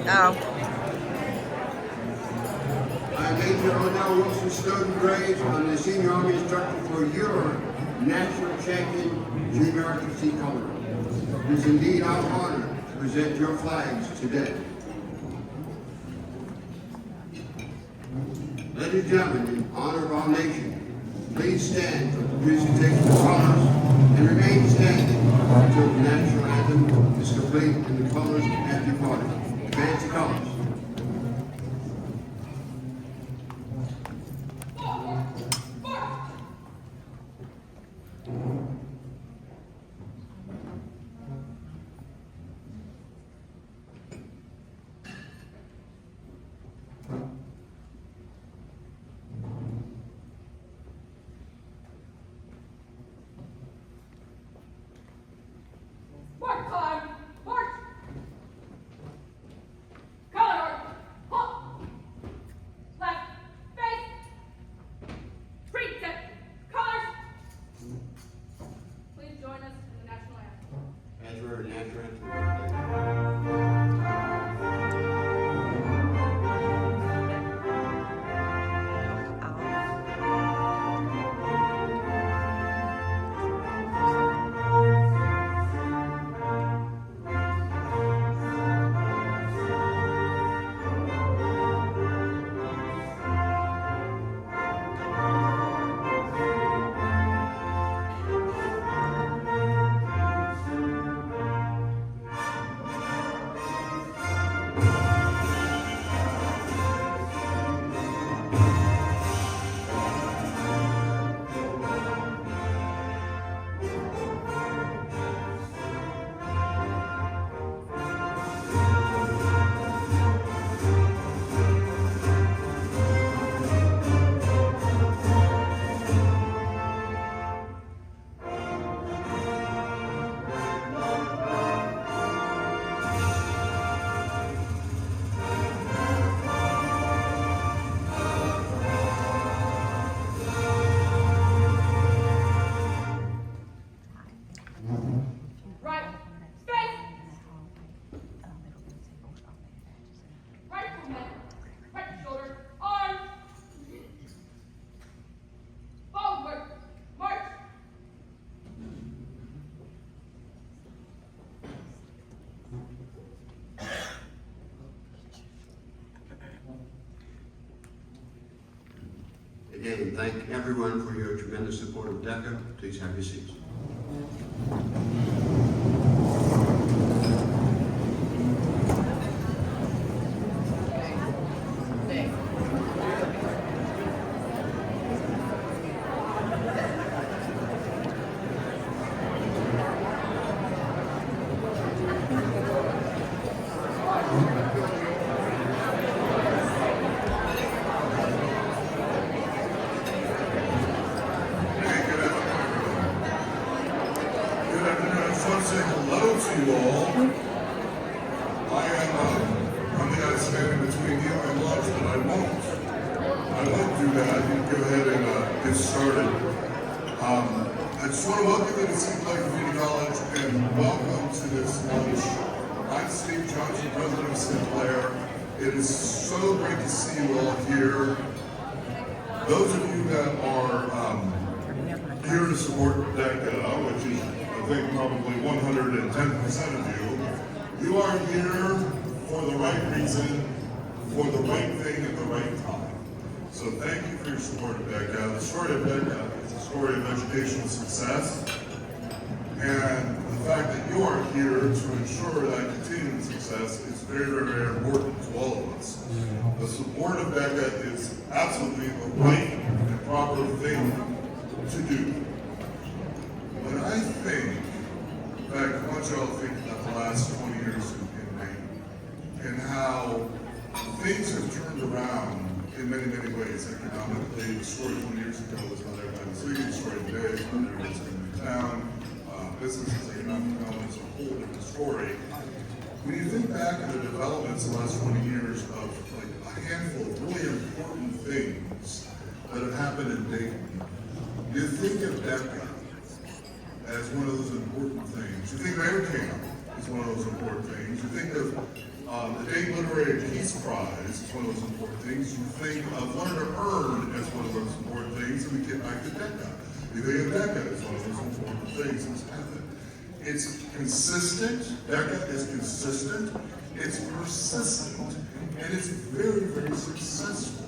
I Major Odell Wilson Snowden grades on the Senior Army Instructor for your National Champion Junior RTC color. It is indeed our honor to present your flags today. Ladies and gentlemen, in honor of our nation, please stand for the presentation of colors and remain standing until the national anthem is complete and the colors have departed. Advance the colors. March time! March! Color! Halt! Left! Face! Street set! Colors! Please join us in the national anthem. As we're national anthem. Right! Space! Right movement! Right shoulder! Arms! Forward! March! Again, thank everyone for your tremendous support of DECA. Please have your seats. Good afternoon. I just want to say hello to you all. I'm the guy standing between you and lunch, but I won't do that. You can go ahead and get started. I just want to welcome you to St. Clair Community College and welcome to this lunch. I'm Steve Johnson, president of St. Clair. It is so great to see you all here. Those of you that are here to support DECA, which is, I think, probably 110% of you, you are here for the right reason, for the right thing at the right time. So thank you for your support of DECA. The story of DECA is a story of educational success, and the fact that you are here to ensure that continuing success is very, very, very important to all of us. The support of DECA is absolutely the right and proper thing to do. But I think, in fact, I want you all to think about the last 20 years in Maine and how things have turned around in many, many ways. Economically, the story 20 years ago was not everybody was leaving. The story today is not everybody's coming to town. Businesses, economic development is a whole different story. When you think back to the developments in the last 20 years of like a handful of really important things that have happened in Dayton, you think of DECA as one of those important things. You think Mayor Camp is one of those important things. You think of The Dayton Literary Peace Prize is one of those important things. You think of learn to earn as one of those important things, and we get back to DECA. You think of DECA as one of those important things. It's consistent. DECA is consistent. It's persistent, and it's very, very successful.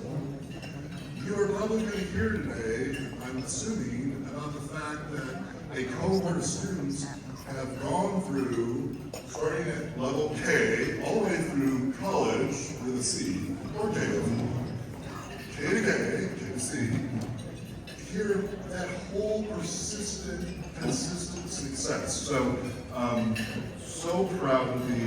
You are probably going to hear today, I'm assuming, about the fact that a cohort of students have gone through, starting at level K, all the way through college with a C, or K to K, K to C. Hear that whole persistent, consistent success. So, so proud to be,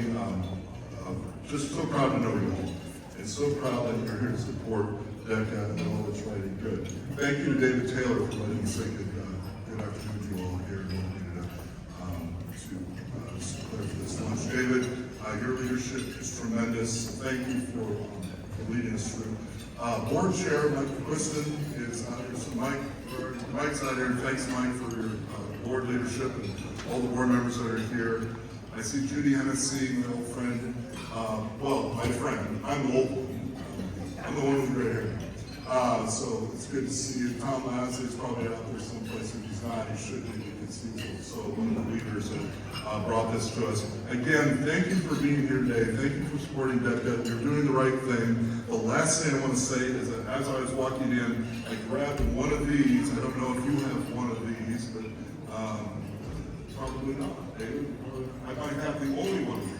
just so proud to know you all, and so proud that you're here to support DECA and all that's right and good. Thank you to David Taylor for letting me say good afternoon to you all here and welcome you to declare for this lunch. David, your leadership is tremendous. Thank you for leading us through. Board Chair Mike Quiston is out here, so Mike's out here. Thanks, Mike, for your board leadership and all the board members that are here. I see Judy Hennessy, my old friend. Well, my friend. I'm the old one. I'm the one with gray hair. So it's good to see you. Tom Lasley is probably out there someplace. If he's not, he should be, because he's so one of the leaders that brought this to us. Again, thank you for being here today. Thank you for supporting DECA. You're doing the right thing. The last thing I want to say is that as I was walking in, I grabbed one of these. I don't know if you have one of these, but probably not. David, I might have the only one of these.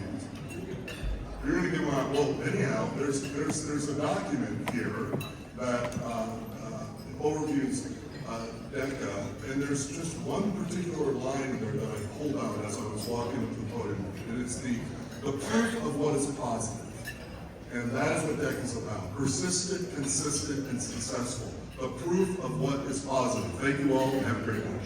You're going to get one out. Well, anyhow, there's a document here that overviews DECA, and there's just one particular line in there that I pulled out as I was walking up to the podium, and it's the proof of what is positive. And that is what DECA is about. Persistent, consistent, and successful. The proof of what is positive. Thank you all, and have a great lunch.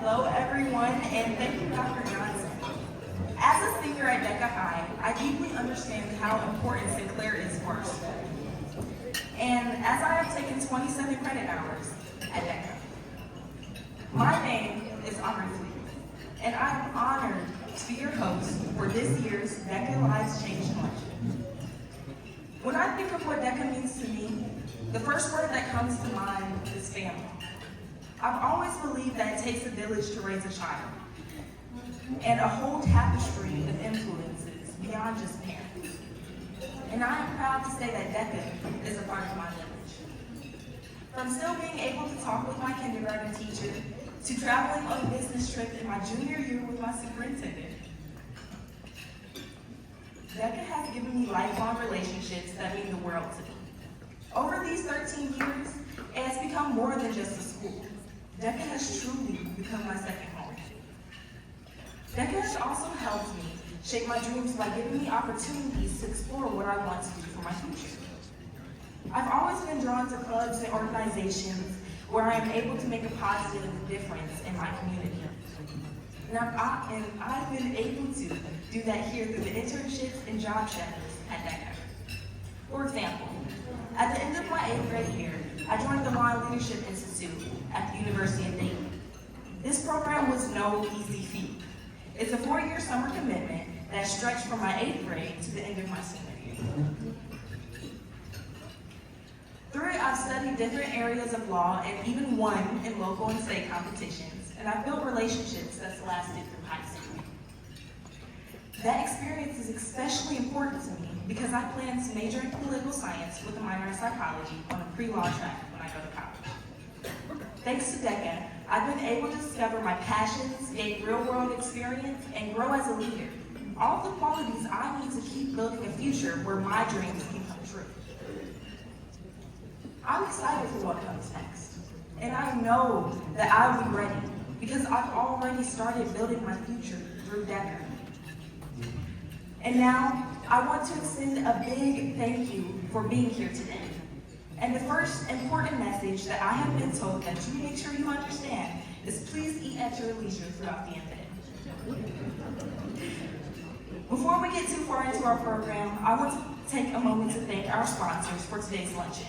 Hello, everyone, and thank you, Dr. Johnson. As a senior at DECA High, I deeply understand how important Sinclair is for our school. And as I have taken 27 credit hours at DECA, my name is Aubrey Fleet, and I'm honored to be your host for this year's DECA Lives Changed Luncheon. When I think of what DECA means to me, the first word that comes to mind is family. I've always believed that it takes a village to raise a child, and a whole tapestry of influences beyond just parents. And I am proud to say that DECA is a part of my village. From still being able to talk with my kindergarten teacher, to traveling on a business trip in my junior year with my superintendent, DECA has given me lifelong relationships that mean the world to me. Over these 13 years, it has become more than just a school. DECA has truly become my second home. DECA has also helped me shape my dreams by giving me opportunities to explore what I want to do for my future. I've always been drawn to clubs and organizations where I am able to make a positive difference in my community. And I've been able to do that here through the internships and job shadows at DECA. For example, at the end of my 8th grade year, I joined the Law and Leadership Institute at the University of Dayton. This program was no easy feat. It's a 4-year summer commitment that stretched from my 8th grade to the end of my senior year. Through it, I've studied different areas of law and even won in local and state competitions, and I've built relationships that's lasted through high school. That experience is especially important to me because I plan to major in political science with a minor in psychology on a pre-law track when I go to college. Thanks to DECA, I've been able to discover my passions, gain real-world experience, and grow as a leader. All the qualities I need to keep building a future where my dreams can come true. I'm excited for what comes next, and I know that I'll be ready because I've already started building my future through DECA. And now, I want to extend a big thank you for being here today. And the first important message that I have been told that you make sure you understand is please eat at your leisure throughout the event. Before we get too far into our program, I want to take a moment to thank our sponsors for today's luncheon.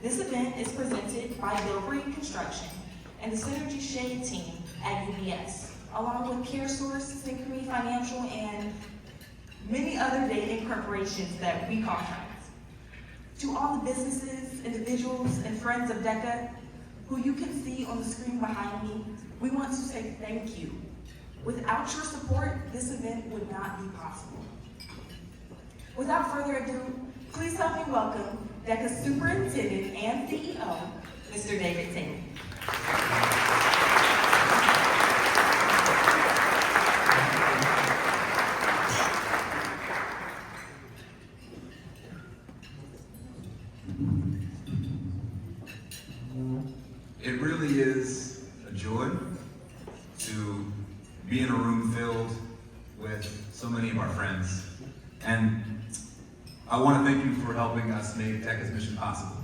This event is presented by Bilbrey Construction and the Synergy Shade team at UBS, along with CareSource, Synchrony Financial, and many other dating corporations that we contract. To all the businesses, individuals, and friends of DECA, who you can see on the screen behind me, we want to say thank you. Without your support, this event would not be possible. Without further ado, please help me welcome DECA Superintendent and CEO, Mr. David Tate. It really is a joy to be in a room filled with so many of our friends. And I want to thank you for helping us make DECA's mission possible.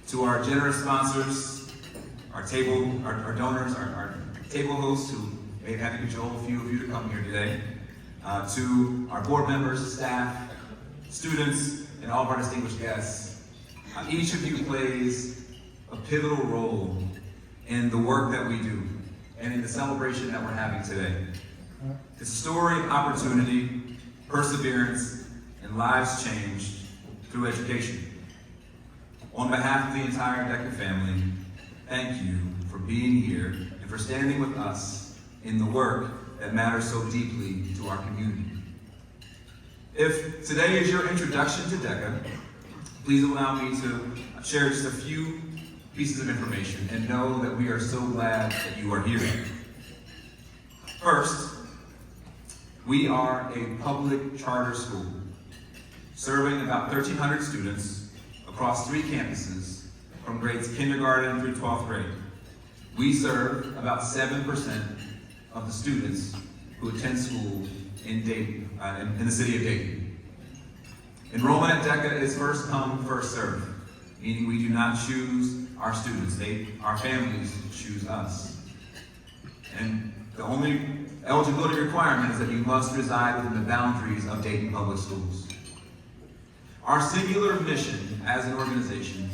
To our generous sponsors, our donors, our table hosts who made having cajole a few of you to come here today, to our board members, staff, students, and all of our distinguished guests. Each of you plays a pivotal role in the work that we do and in the celebration that we're having today. It's a story of opportunity, perseverance, and lives changed through education. On behalf of the entire DECA family, thank you for being here and for standing with us in the work that matters so deeply to our community. If today is your introduction to DECA, please allow me to share just a few pieces of information and know that we are so glad that you are here. First, we are a public charter school serving about 1,300 students across 3 campuses from grades kindergarten through 12th grade. We serve about 7% of the students who attend school in Dayton, in the city of Dayton. Enrollment at DECA is first come, first served, meaning we do not choose our students, our families choose us. And the only eligibility requirement is that you must reside within the boundaries of Dayton Public Schools. Our singular mission as an organization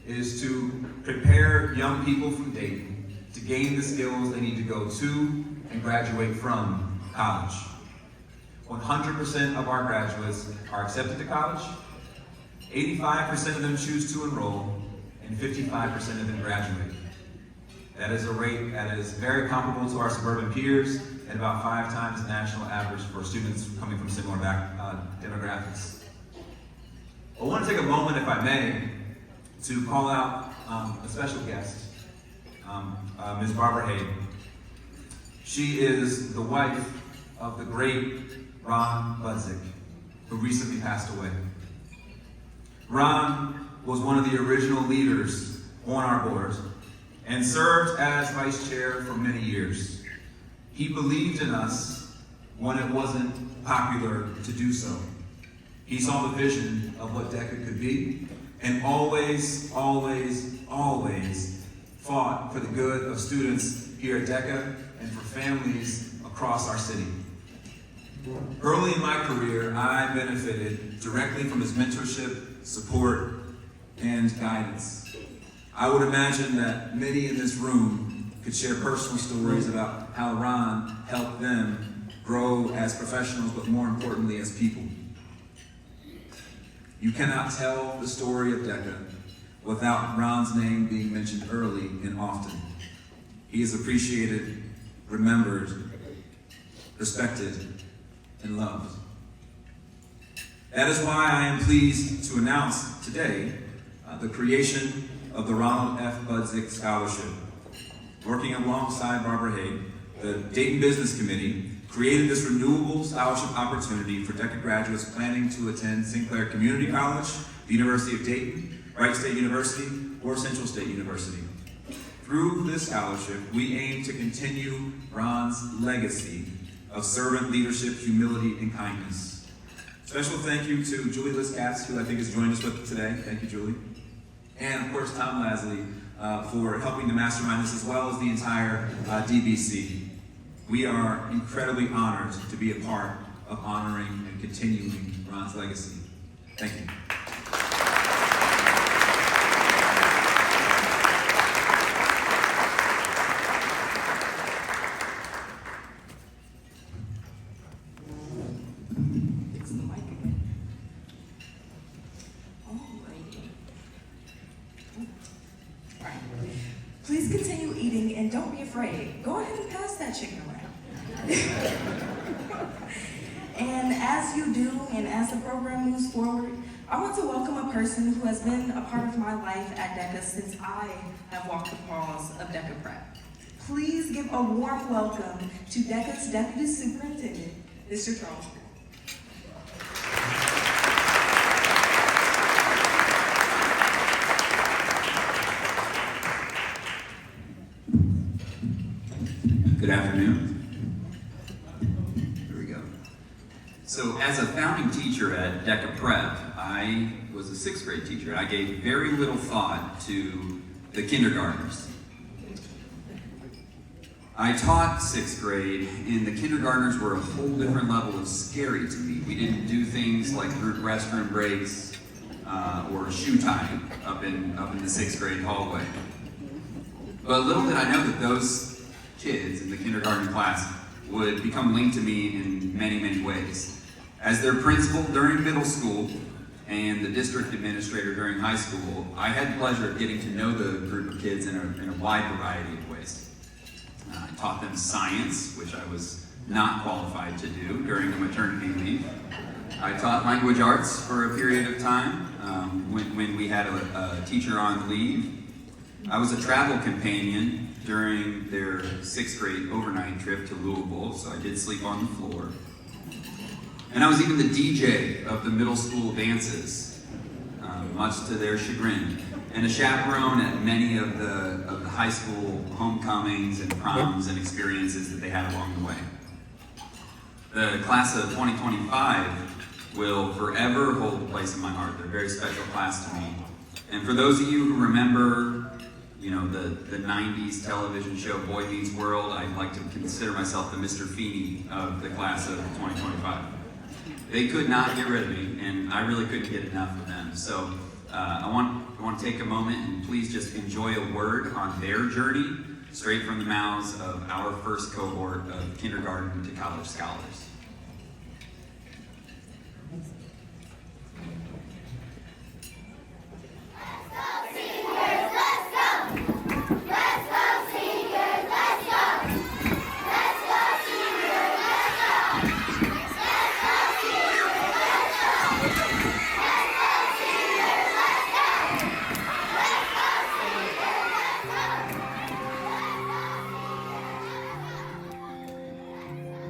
is to prepare young people from Dayton to gain the skills they need to go to and graduate from college. 100% of our graduates are accepted to college, 85% of them choose to enroll, and 55% of them graduate. That is a rate that is very comparable to our suburban peers and about 5 times the national average for students coming from similar demographics. I want to take a moment, if I may, to call out a special guest, Ms. Barbara Hayden. She is the wife of the great Ron Budzik, who recently passed away. Ron was one of the original leaders on our board and served as vice chair for many years. He believed in us when it wasn't popular to do so. He saw the vision of what DECA could be and always, always, always fought for the good of students here at DECA and for families across our city. Early in my career, I benefited directly from his mentorship, support, and guidance. I would imagine that many in this room could share personal stories about how Ron helped them grow as professionals, but more importantly, as people. You cannot tell the story of DECA without Ron's name being mentioned early and often. He is appreciated, remembered, respected, and loved. That is why I am pleased to announce today the creation of the Ronald F. Budzik Scholarship. Working alongside Barbara Hay, the Dayton Business Committee created this renewable scholarship opportunity for DECA graduates planning to attend Sinclair Community College, the University of Dayton, Wright State University, or Central State University. Through this scholarship, we aim to continue Ron's legacy of servant leadership, humility, and kindness. Special thank you to Julie Liskatz, who I think has joined us with today. Thank you, Julie. and of course Tom Lasley for helping to mastermind this, as well as the entire DBC. We are incredibly honored to be a part of honoring and continuing Ron's legacy. Thank you. Fix the mic again. Alrighty. Alright. Please continue eating and don't be afraid. Go ahead and pass that chicken around. And as you do, and as the program moves forward, I want to welcome a person who has been a part of my life at DECA since I have walked the halls of DECA Prep. Please give a warm welcome to DECA's Deputy Superintendent, Mr. Charles. Good afternoon. Here we go. So as a founding teacher at DECA Prep, I was a 6th grade teacher. I gave very little thought to the kindergartners. I taught 6th grade, and the kindergartners were a whole different level of scary to me. We didn't do things like group restroom breaks or shoe tying up in the 6th grade hallway. But little did I know that those kids in the kindergarten class would become linked to me in many, many ways. As their principal during middle school and the district administrator during high school, I had the pleasure of getting to know the group of kids in a wide variety of ways. I taught them science, which I was not qualified to do during the maternity leave. I taught language arts for a period of time when we had a teacher on leave. I was a travel companion during their 6th grade overnight trip to Louisville, so I did sleep on the floor. And I was even the DJ of the middle school dances, much to their chagrin, and a chaperone at many of the high school homecomings and proms and experiences that they had along the way. The class of 2025 will forever hold a place in my heart. They're a very special class to me. And for those of you who remember, you know, the 90s television show Boy Meets World, I'd like to consider myself the Mr. Feeney of the class of 2025. They could not get rid of me, and I really couldn't get enough of them. So I want to take a moment and please just enjoy a word on their journey, straight from the mouths of our first cohort of kindergarten to college scholars.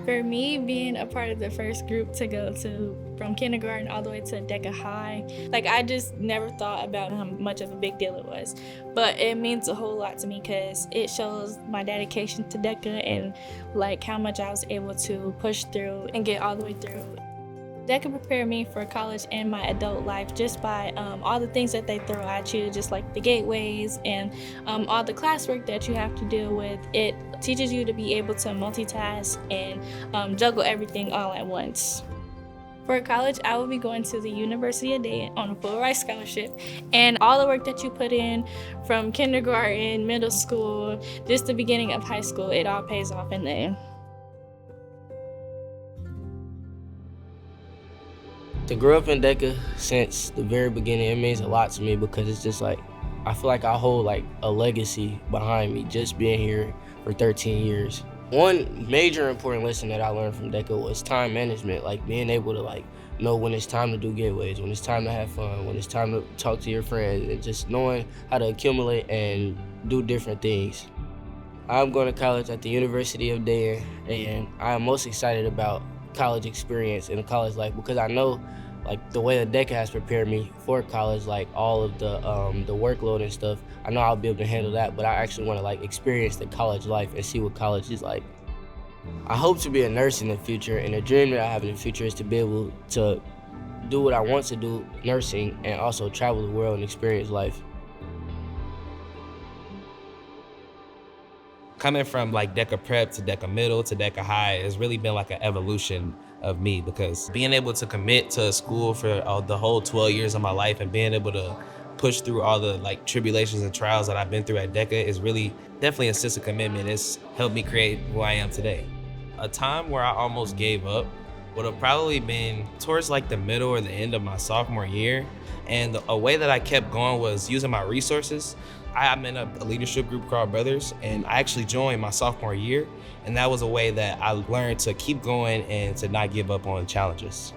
For me, being a part of the first group to go to from kindergarten all the way to DECA High, like I just never thought about how much of a big deal it was. But it means a whole lot to me because it shows my dedication to DECA and like how much I was able to push through and get all the way through. DECA prepared me for college and my adult life just by all the things that they throw at you, just like the gateways and all the classwork that you have to deal with. It teaches you to be able to multitask and juggle everything all at once. For college, I will be going to the University of Dayton on a full ride scholarship, and all the work that you put in from kindergarten, middle school, just the beginning of high school, it all pays off in the end. To grow up in DECA since the very beginning, it means a lot to me because it's just like, I feel like I hold like a legacy behind me just being here for 13 years. One major important lesson that I learned from DECA was time management, like being able to like know when it's time to do gateways, when it's time to have fun, when it's time to talk to your friends, and just knowing how to accumulate and do different things. I'm going to college at the University of Dayton, and I am most excited about college experience and college life because I know like the way that DECA has prepared me for college, like all of the workload and stuff, I know I'll be able to handle that, but I actually want to like experience the college life and see what college is like. I hope to be a nurse in the future, and the dream that I have in the future is to be able to do what I want to do, nursing, and also travel the world and experience life. Coming from like DECA Prep to DECA Middle to DECA High has really been like an evolution of me, because being able to commit to a school for the whole 12 years of my life and being able to push through all the like tribulations and trials that I've been through at DECA is really definitely a sense of commitment. It's helped me create who I am today. A time where I almost gave up would have probably been towards like the middle or the end of my sophomore year. And a way that I kept going was using my resources. I'm in a leadership group called Brothers, and I actually joined my sophomore year. And that was a way that I learned to keep going and to not give up on challenges.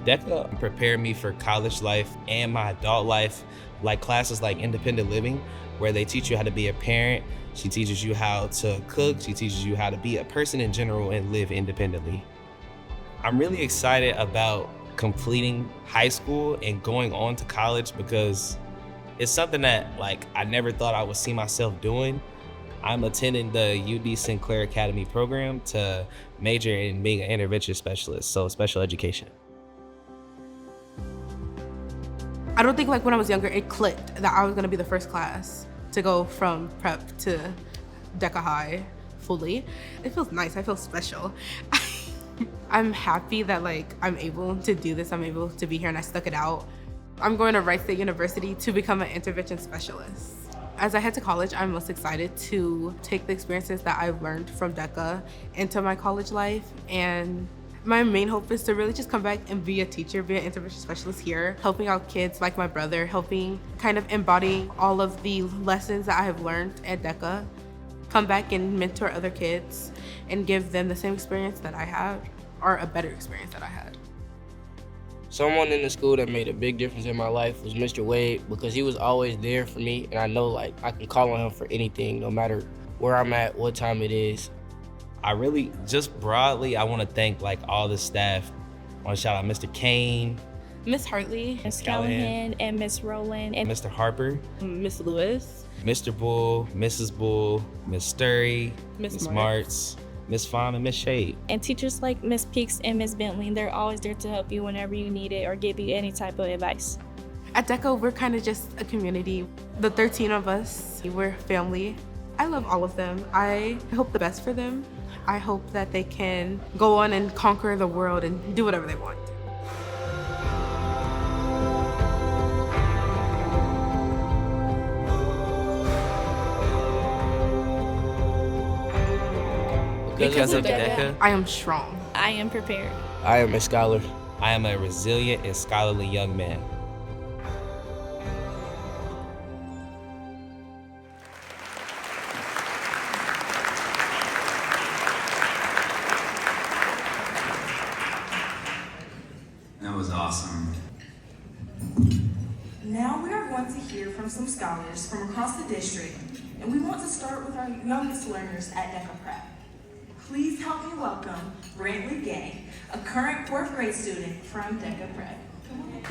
DECA prepared me for college life and my adult life, like classes like independent living, where they teach you how to be a parent. She teaches you how to cook. She teaches you how to be a person in general and live independently. I'm really excited about completing high school and going on to college, because it's something that like I never thought I would see myself doing. I'm attending the UD Sinclair Academy program to major in being an intervention specialist, so special education. I don't think like when I was younger it clicked that I was gonna be the first class to go from prep to DECA High fully. It feels nice, I feel special. I'm happy that like I'm able to do this, I'm able to be here and I stuck it out. I'm going to Wright State University to become an intervention specialist. As I head to college, I'm most excited to take the experiences that I've learned from DECA into my college life. And my main hope is to really just come back and be a teacher, be an intervention specialist here, helping out kids like my brother, helping kind of embodying all of the lessons that I have learned at DECA, come back and mentor other kids and give them the same experience that I had, or a better experience that I had. Someone in the school that made a big difference in my life was Mr. Wade, because he was always there for me, and I know like I can call on him for anything, no matter where I'm at, what time it is. I really, just broadly, I want to thank like all the staff. I want to shout out Mr. Kane, Miss Hartley, Miss Callahan, and Miss Rowland, and Mr. Harper, Miss Lewis, Mr. Bull, Mrs. Bull, Miss Sturry, Miss Martz, Miss Fawn, and Miss Shade. and teachers like Miss Peaks and Miss Bentley. They're always there to help you whenever you need it or give you any type of advice. At DECA, we're kind of just a community. The 13 of us, we're family. I love all of them. I hope the best for them. I hope that they can go on and conquer the world and do whatever they want. Because of DECA, I am strong. I am prepared. I am a scholar. I am a resilient and scholarly young man. That was awesome. Now we are going to hear from some scholars from across the district, and we want to start with our youngest learners at DECA Prep. Please help me welcome Brantley Gay, a current 4th grade student from DECA Prep. Come on up.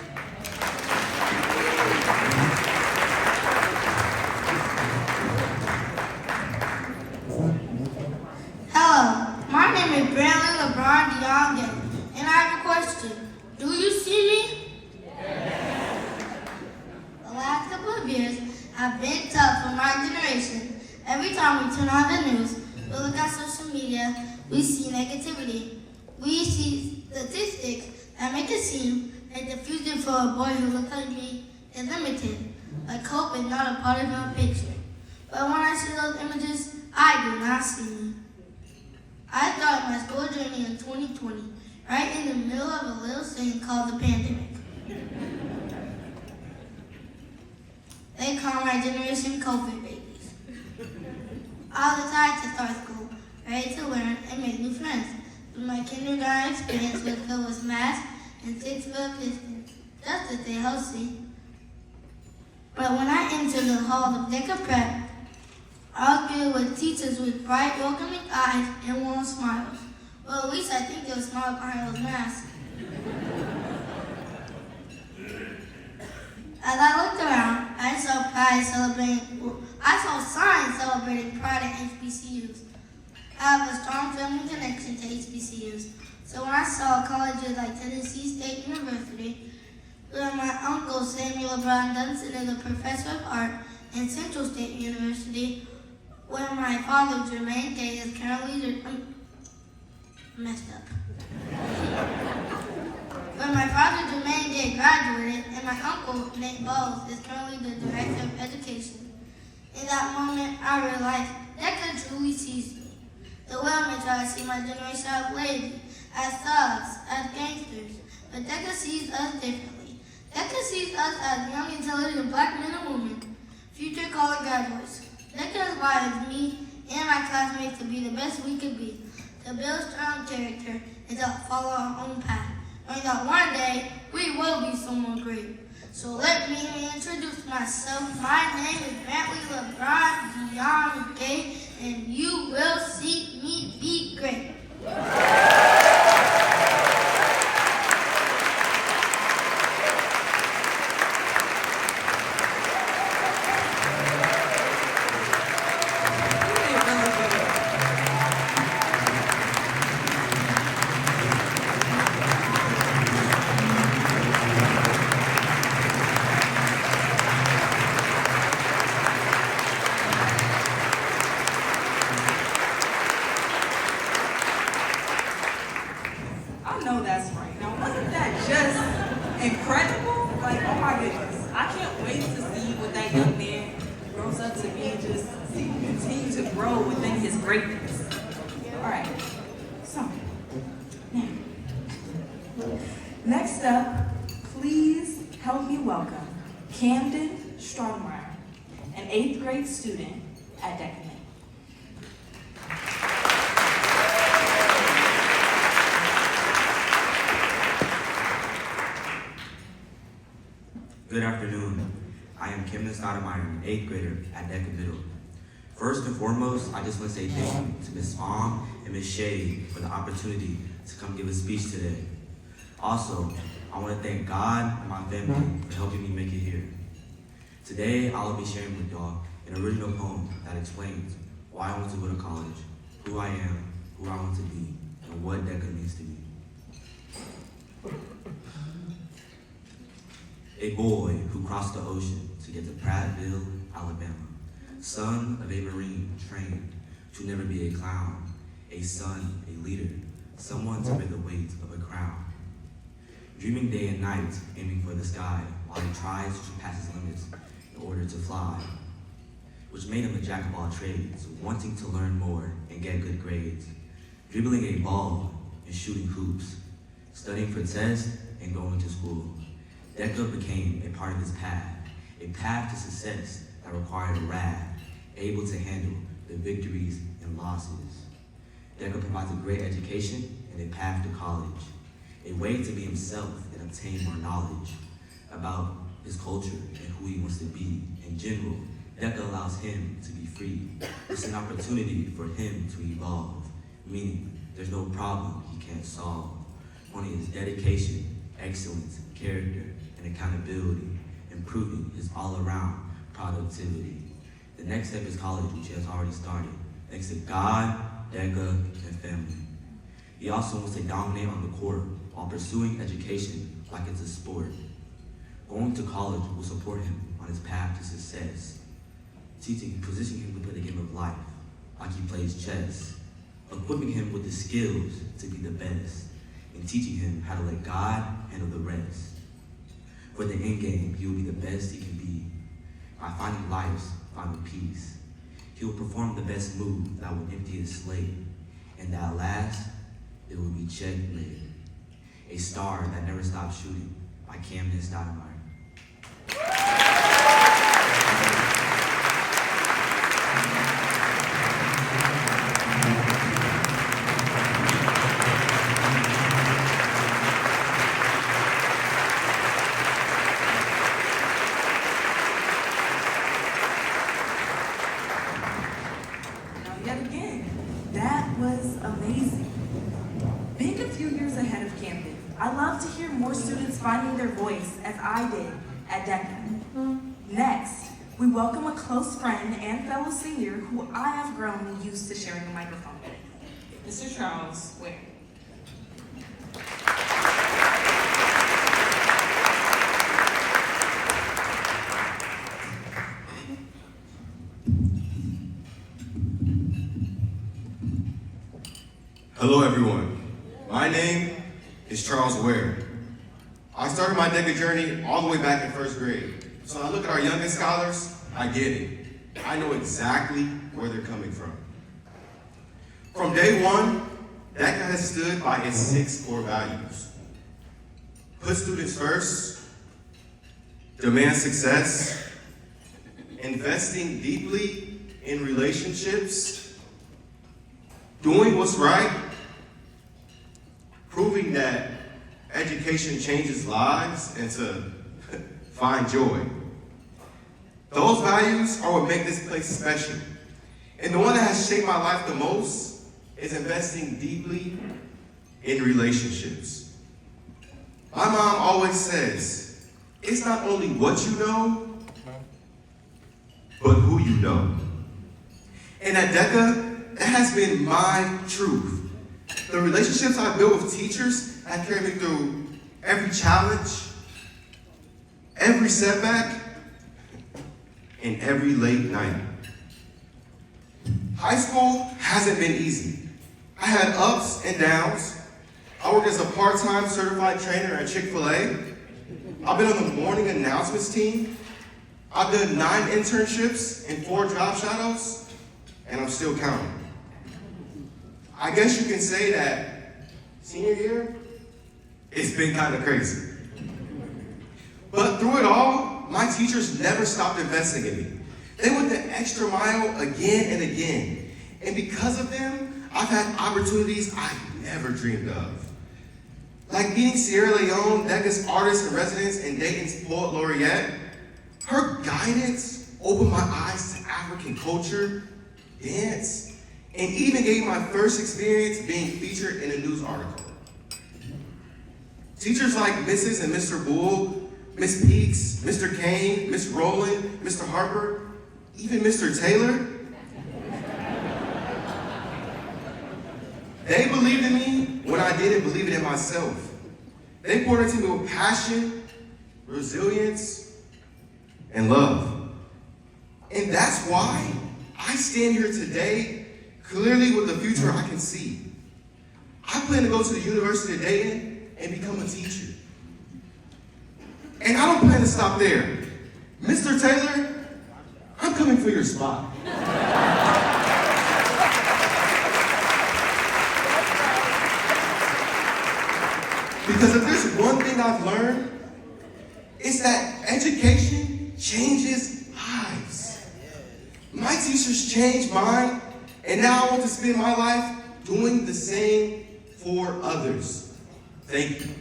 Hello, my name is Brantley LeBron DeYoung, and I have a question. Do you see me? The last couple of years have been tough for my generation. Every time we turn on the news, we look at social media, we see negativity. We see statistics that make it seem like the future for a boy who looks like me is limited, like hope is not a part of your picture. But when I see those images, I do not see me. I started my school journey in 2020, right in the middle of a little thing called the pandemic. They call my generation COVID babies. I was excited to start school, ready to learn and make new friends. But my kindergarten experience was filled with masks and 6 foot distance, just to stay healthy. But when I entered the halls of DECA Prep, I was greeted with teachers with bright, welcoming eyes and warm smiles. Well, at least I think they were smiling behind those masks. As I looked around, I saw signs celebrating pride at HBCUs. I have a strong family connection to HBCUs, so when I saw colleges like Tennessee State University, where my uncle Samuel Brown Dunson is a professor of art, and Central State University, When my father, Jermaine Gay, is currently messed up. When my father, Jermaine Gay, graduated, and my uncle, Nate Bowles, is currently the director of education, in that moment, I realized DECA truly sees me. The Wellman try to see my generation as lazy, as thugs, as gangsters, but DECA sees us differently. DECA sees us as young, intelligent black men and women, future college graduates. DECA inspires me and my classmates to be the best we could be, to build strong character, and to follow our own path, knowing that one day we will be someone great. So let me introduce myself. My name is Brantley LeBron Dion Gay, and you will see me be great. I know that's right. Now, wasn't that just incredible? Like, oh my goodness. I can't wait to see what that young man grows up to be and just see him continue to grow within his greatness. All right. So, now, next up, please help me welcome Camden Strongmeyer, an 8th grade student at DECA. Good afternoon. I am Camden Stoudemire, an 8th grader at DECA Middle. First and foremost, I just want to say thank you to Ms. Fong and Ms. Shea for the opportunity to come give a speech today. Also, I want to thank God and my family for helping me make it here. Today, I will be sharing with y'all an original poem that explains why I want to go to college, who I am, who I want to be, and what DECA means to me. A boy who crossed the ocean to get to Prattville, Alabama. Son of a Marine trained to never be a clown. A son, a leader, someone to bear the weight of a crown. Dreaming day and night, aiming for the sky, while he tries to surpass his limits in order to fly. Which made him a jack of all trades, wanting to learn more and get good grades. Dribbling a ball and shooting hoops. Studying for tests and going to school. DECA became a part of his path, a path to success that required a rad, able to handle the victories and losses. DECA provides a great education and a path to college, a way to be himself and obtain more knowledge about his culture and who he wants to be. In general, DECA allows him to be free. It's an opportunity for him to evolve, meaning there's no problem he can't solve. Only his dedication, excellence, character, and accountability, improving his all-around productivity. The next step is college, which has already started, thanks to God, DECA, and family. He also wants to dominate on the court while pursuing education like it's a sport. Going to college will support him on his path to success, positioning him to play the game of life, like he plays chess, equipping him with the skills to be the best, and teaching him how to let God handle the rest. For the end game, he will be the best he can be. By finding lives, finding peace. He will perform the best move that will empty his slate. And at last, it will be checkmate. A star that never stops shooting by Camden Stoudemire. Yet again, that was amazing. Being a few years ahead of Camden, I love to hear more students finding their voice as I did at DECA. Next, we welcome a close friend and fellow senior who I have grown used to sharing a microphone with, Mr. Charles Ware. Hello everyone, my name is Charles Ware. I started my DECA journey all the way back in first grade. So when I look at our youngest scholars, I get it. I know exactly where they're coming from. From day one, DECA has stood by its 6 core values. Put students first, demand success, investing deeply in relationships, doing what's right, proving that education changes lives, and to find joy. Those values are what make this place special. And the one that has shaped my life the most is investing deeply in relationships. My mom always says, it's not only what you know, but who you know. And at DECA, that has been my truth. The relationships I built with teachers have carried me through every challenge, every setback, and every late night. High school hasn't been easy. I had ups and downs. I worked as a part-time certified trainer at Chick-fil-A. I've been on the morning announcements team. I've done 9 internships and 4 job shadows, and I'm still counting. I guess you can say that senior year, it's been kind of crazy. But through it all, my teachers never stopped investing in me. They went the extra mile again and again. And because of them, I've had opportunities I never dreamed of. Like meeting Sierra Leone, DECA's artist in residence, and Dayton's poet laureate. Her guidance opened my eyes to African culture, dance, and even gave me my first experience being featured in a news article. Teachers like Mrs. and Mr. Bull, Miss Peaks, Mr. Kane, Miss Rowland, Mr. Harper, even Mr. Taylor, they believed in me when I didn't believe it in myself. They poured into me with passion, resilience, and love. And that's why I stand here today clearly with the future I can see. I plan to go to the University of Dayton and become a teacher. And I don't plan to stop there. Mr. Taylor, I'm coming for your spot. Because if there's one thing I've learned, it's that education changes lives. My teachers changed mine, and now I want to spend my life doing the same for others. Thank you.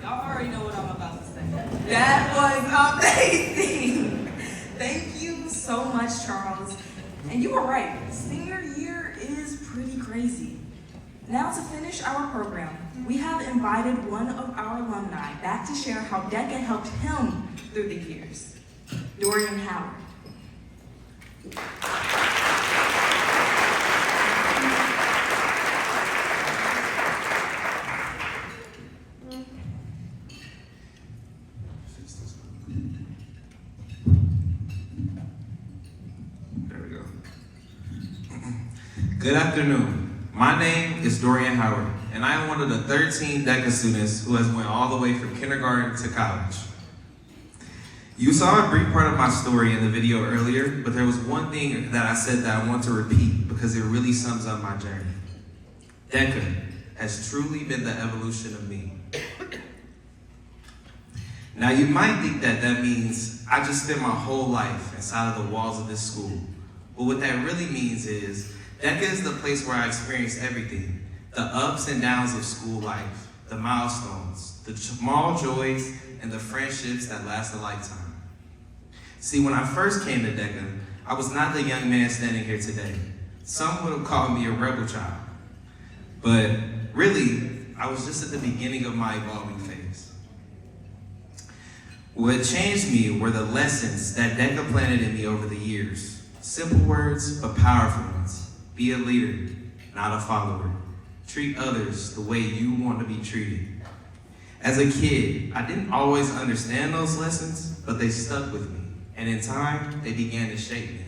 Y'all already know what I'm about to say. That was amazing. Thank you so much, Charles. And you were right. Senior year is pretty crazy. Now to finish our program, we have invited one of our alumni back to share how DECA helped him through the years. Dorian Howard. There we go. Good afternoon. My name is Dorian Howard, and I am one of the 13 DECA students who has went all the way from kindergarten to college. You saw a brief part of my story in the video earlier, but there was one thing that I said that I want to repeat because it really sums up my journey. DECA has truly been the evolution of me. Now you might think that that means I just spent my whole life inside of the walls of this school, but what that really means is DECA is the place where I experienced everything. The ups and downs of school life, the milestones, the small joys, and the friendships that last a lifetime. See, when I first came to DECA, I was not the young man standing here today. Some would have called me a rebel child. But really, I was just at the beginning of my evolving phase. What changed me were the lessons that DECA planted in me over the years. Simple words, but powerful ones. Be a leader, not a follower. Treat others the way you want to be treated. As a kid, I didn't always understand those lessons, but they stuck with me, and in time, they began to shape me.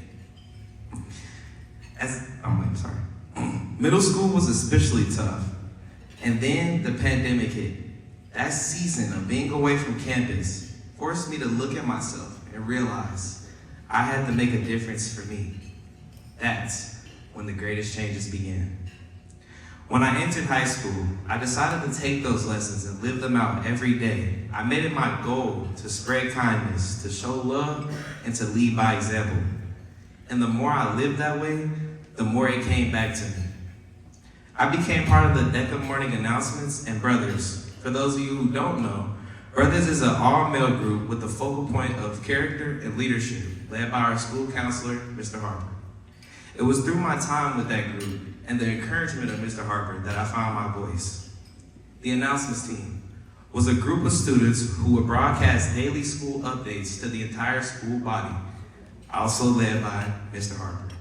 Middle school was especially tough, and then the pandemic hit. That season of being away from campus forced me to look at myself and realize I had to make a difference for me. That's when the greatest changes began. When I entered high school, I decided to take those lessons and live them out every day. I made it my goal to spread kindness, to show love, and to lead by example. And the more I lived that way, the more it came back to me. I became part of the DECA morning announcements and Brothers. For those of you who don't know, Brothers is an all-male group with the focal point of character and leadership, led by our school counselor, Mr. Harper. It was through my time with that group and the encouragement of Mr. Harper that I found my voice. The announcements team was a group of students who would broadcast daily school updates to the entire school body, also led by Mr. Harper.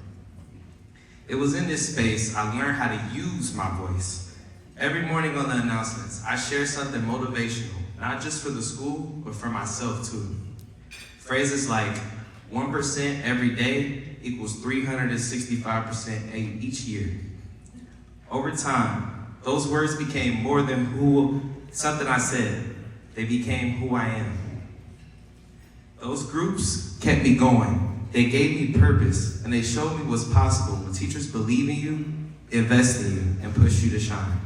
It was in this space I learned how to use my voice. Every morning on the announcements, I share something motivational, not just for the school, but for myself too. Phrases like 1% every day equals 365% each year. Over time, those words became more than something I said. They became who I am. Those groups kept me going. They gave me purpose, and they showed me what's possible when teachers believe in you, invest in you, and push you to shine.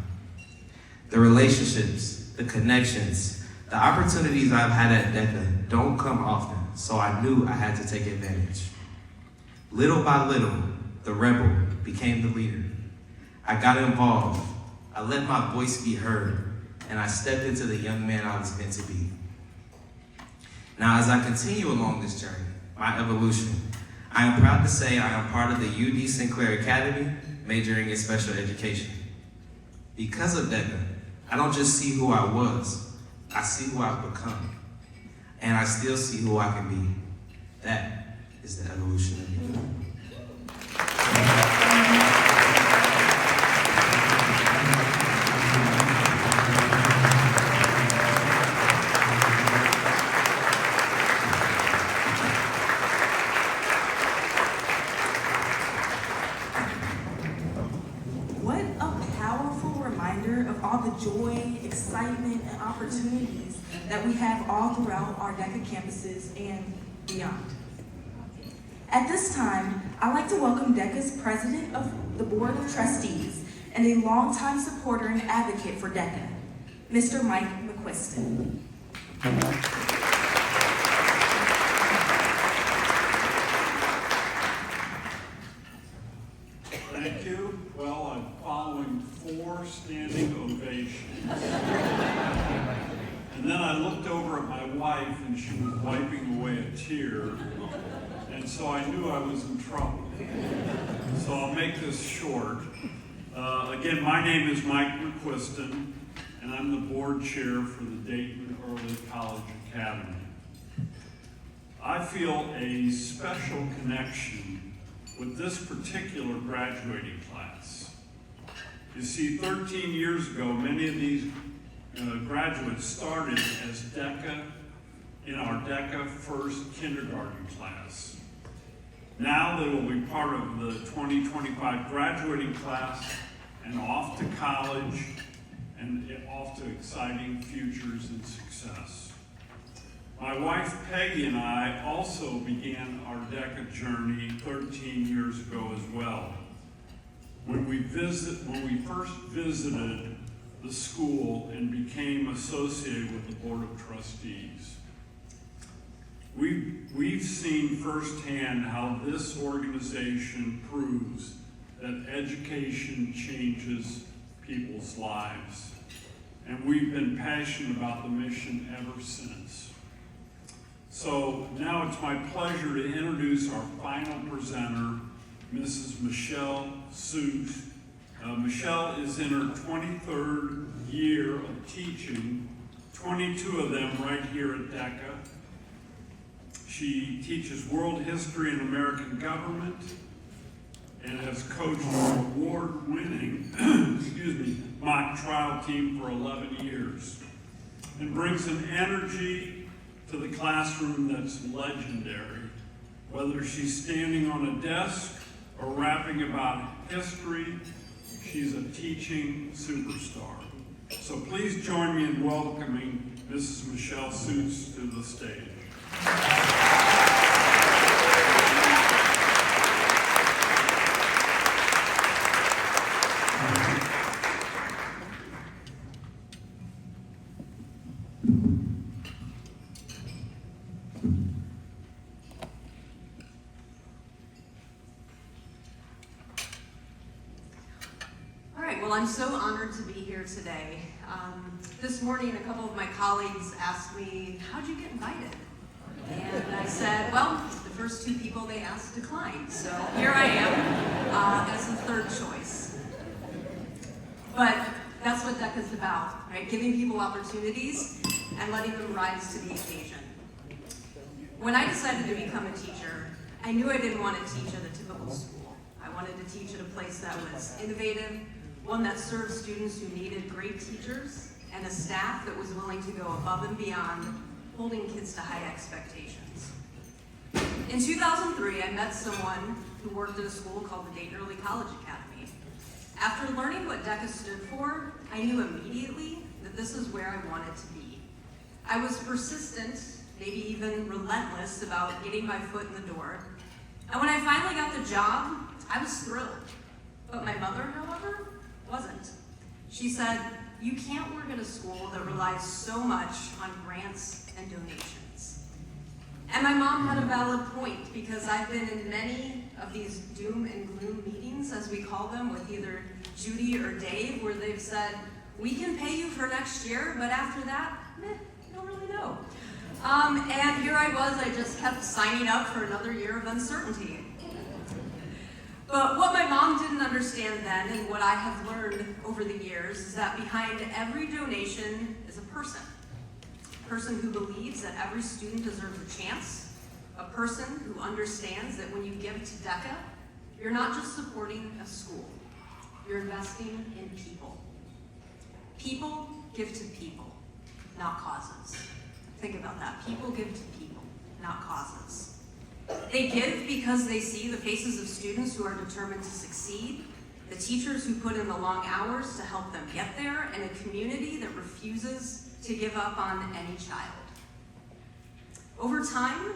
The relationships, the connections, the opportunities I've had at DECA don't come often, so I knew I had to take advantage. Little by little, the rebel became the leader. I got involved, I let my voice be heard, and I stepped into the young man I was meant to be. Now, as I continue along this journey, my evolution, I am proud to say I am part of the UD Sinclair Academy, majoring in special education. Because of DECA, I don't just see who I was, I see who I've become. And I still see who I can be. That is the evolution of me. What a powerful reminder of all the joy, excitement, and opportunities that we have all throughout our DECA campuses and beyond. At this time, I'd like to welcome DECA's President of the Board of Trustees and a longtime supporter and advocate for DECA, Mr. Mike McQuiston. Thank you. Well, I'm following 4 standing ovations. And then I looked over at my wife and she was wiping away a tear. And so I knew I was in trouble. So I'll make this short. Again, my name is Mike McQuiston, and I'm the board chair for the Dayton Early College Academy. I feel a special connection with this particular graduating class. You see, 13 years ago, many of these graduates started as DECA in our DECA first kindergarten class. Now they will be part of the 2025 graduating class and off to college and off to exciting futures and success. My wife Peggy and I also began our DECA journey 13 years ago as well. When we first visited the school and became associated with the Board of Trustees. We've seen firsthand how this organization proves that education changes people's lives. And we've been passionate about the mission ever since. So now it's my pleasure to introduce our final presenter, Mrs. Michelle Seuss. Michelle is in her 23rd year of teaching, 22 of them right here at DECA. She teaches world history and American government, and has coached an award-winning mock trial team for 11 years, and brings an energy to the classroom that's legendary. Whether she's standing on a desk or rapping about history, she's a teaching superstar. So please join me in welcoming Mrs. Michelle Suits to the stage. All right, well, I'm so honored to be here today. This morning, a couple of my colleagues asked me, how'd you get invited? And I said, well, the first two people they asked declined, so here I am as the third choice. But that's what DECA's about, right? Giving people opportunities and letting them rise to the occasion. When I decided to become a teacher, I knew I didn't want to teach at a typical school. I wanted to teach at a place that was innovative, one that served students who needed great teachers, and a staff that was willing to go above and beyond, holding kids to high expectations. In 2003, I met someone who worked at a school called the Dayton Early College Academy. After learning what DECA stood for, I knew immediately that this is where I wanted to be. I was persistent, maybe even relentless about getting my foot in the door. And when I finally got the job, I was thrilled. But my mother, however, wasn't. She said, you can't work at a school that relies so much on grants and donations. And my mom had a valid point, because I've been in many of these doom and gloom meetings, as we call them, with either Judy or Dave, where they've said, we can pay you for next year, but after that, you don't really know. And here I was, I just kept signing up for another year of uncertainty. But what my mom didn't understand then, and what I have learned over the years, is that behind every donation is a person. A person who believes that every student deserves a chance. A person who understands that when you give to DECA, you're not just supporting a school. You're investing in people. People give to people, not causes. Think about that. People give to people, not causes. They give because they see the faces of students who are determined to succeed, the teachers who put in the long hours to help them get there, and a community that refuses to give up on any child. Over time,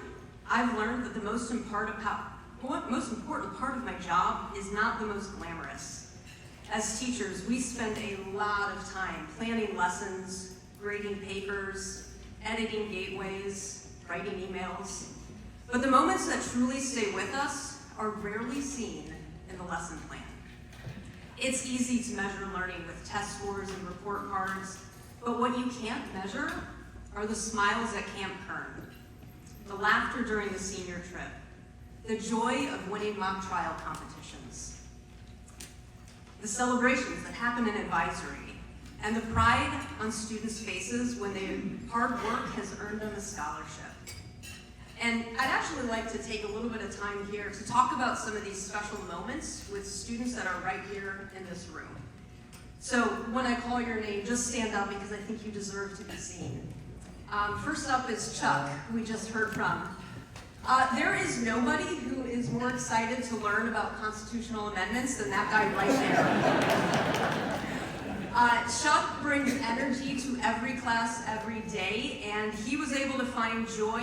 I've learned that the most important part of my job is not the most glamorous. As teachers, we spend a lot of time planning lessons, grading papers, editing gateways, writing emails. But the moments that truly stay with us are rarely seen in the lesson plan. It's easy to measure learning with test scores and report cards, but what you can't measure are the smiles at Camp Kern, the laughter during the senior trip, the joy of winning mock trial competitions, the celebrations that happen in advisory, and the pride on students' faces when their hard work has earned them a scholarship. And I'd actually like to take a little bit of time here to talk about some of these special moments with students that are right here in this room. So when I call your name, just stand up, because I think you deserve to be seen. First up is Chuck, who we just heard from. There is nobody who is more excited to learn about constitutional amendments than that guy right there. Chuck brings energy to every class every day, and he was able to find joy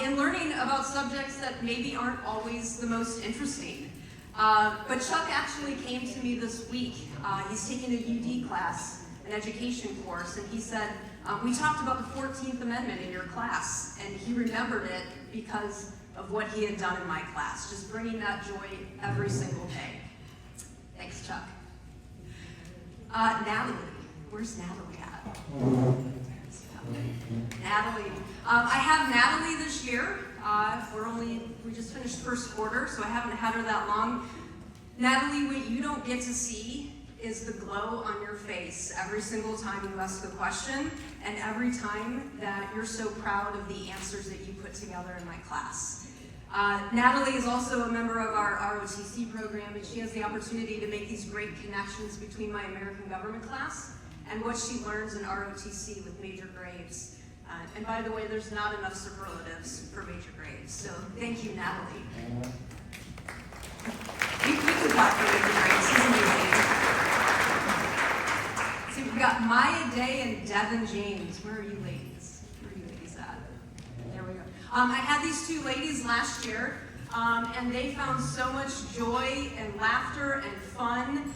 in learning about subjects that maybe aren't always the most interesting. But Chuck actually came to me this week. He's taking a UD class, an education course, and he said, we talked about the 14th Amendment in your class, and he remembered it because of what he had done in my class, just bringing that joy every single day. Thanks, Chuck. Natalie, where's Natalie at? Natalie. I have Natalie this year. We just finished first quarter, so I haven't had her that long. Natalie, what you don't get to see is the glow on your face every single time you ask a question, and every time that you're so proud of the answers that you put together in my class. Natalie is also a member of our ROTC program, and she has the opportunity to make these great connections between my American government class and what she learns in ROTC with major grades. And by the way, there's not enough superlatives for major grades, so thank you, Natalie. We could clap for major grades, she's amazing. So we've got Maya Day and Devin James. Where are you ladies? Where are you ladies at? There we go. I had these two ladies last year, and they found so much joy and laughter and fun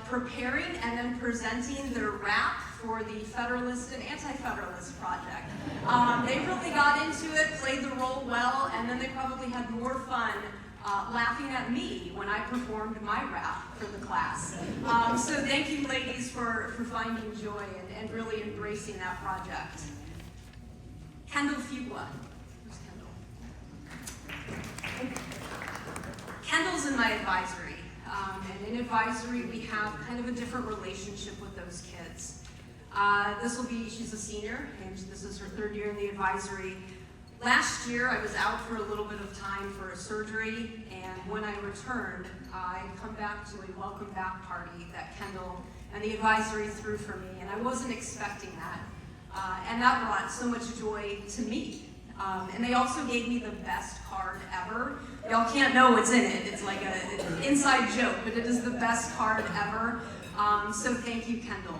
preparing and then presenting their rap for the Federalist and Anti-Federalist project. They really got into it, played the role well, and then they probably had more fun laughing at me when I performed my rap for the class. So thank you, ladies, for finding joy and really embracing that project. Kendall Fugla. Where's Kendall? Kendall's in my advisory. And in advisory, we have kind of a different relationship with those kids. She's a senior, and this is her third year in the advisory. Last year, I was out for a little bit of time for a surgery, and when I returned, I come back to a welcome back party that Kendall and the advisory threw for me, and I wasn't expecting that. And that brought so much joy to me. And they also gave me the best card ever. Y'all can't know what's in it. It's like an inside joke, but it is the best card ever. So thank you, Kendall.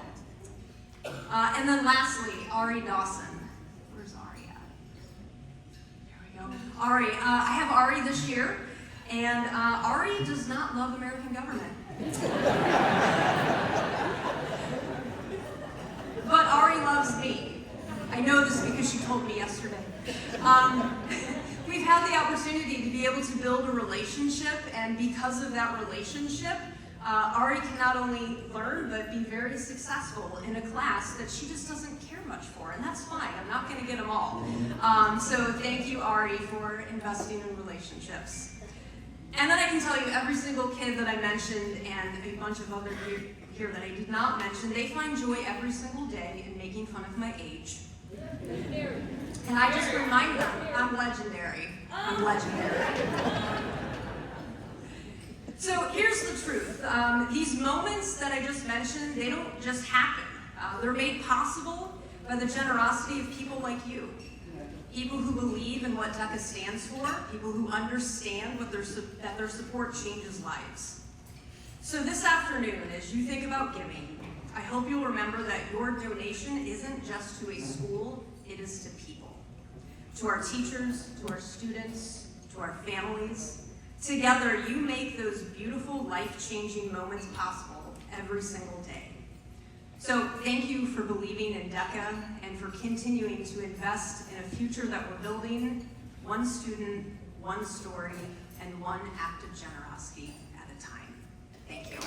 And then lastly, Ari Dawson. Where's Ari at? There we go. Ari, I have Ari this year, and Ari does not love American government. But Ari loves me. I know this because she told me yesterday. We've had the opportunity to be able to build a relationship, and because of that relationship, Ari can not only learn, but be very successful in a class that she just doesn't care much for, and that's fine. I'm not going to get them all. So thank you, Ari, for investing in relationships. And then I can tell you, every single kid that I mentioned and a bunch of other here that I did not mention, they find joy every single day in making fun of my age. And I just remind them, I'm legendary. I'm legendary. So here's the truth. These moments that I just mentioned, they don't just happen. They're made possible by the generosity of people like you. People who believe in what DECA stands for, people who understand that their support changes lives. So this afternoon, as you think about giving, I hope you'll remember that your donation isn't just to a school, it is to people. To our teachers, to our students, to our families. Together, you make those beautiful, life-changing moments possible every single day. So thank you for believing in DECA and for continuing to invest in a future that we're building, one student, one story, and one act of generosity at a time. Thank you.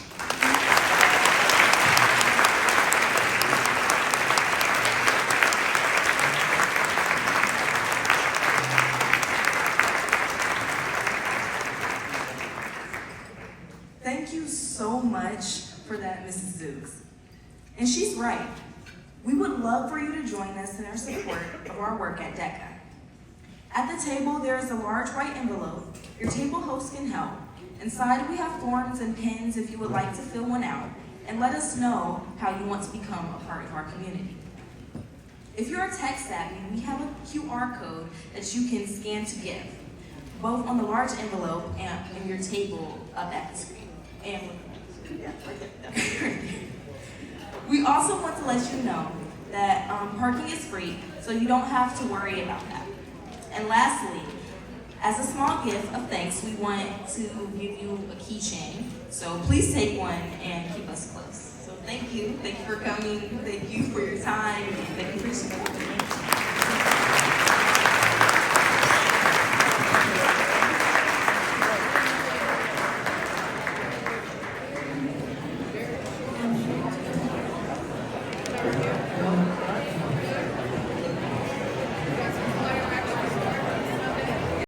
Thank you so much for that, Mrs. Zooks. And she's right. We would love for you to join us in our support of our work at DECA. At the table, there is a large white envelope. Your table host can help. Inside, we have forms and pens if you would like to fill one out, and let us know how you want to become a part of our community. If you're tech savvy, we have a QR code that you can scan to give, both on the large envelope and in your table up at the screen. And we also want to let you know that parking is free, so you don't have to worry about that. And lastly, as a small gift of thanks, we want to give you a keychain. So please take one and keep us close. So thank you for coming, thank you for your time, and thank you for your support.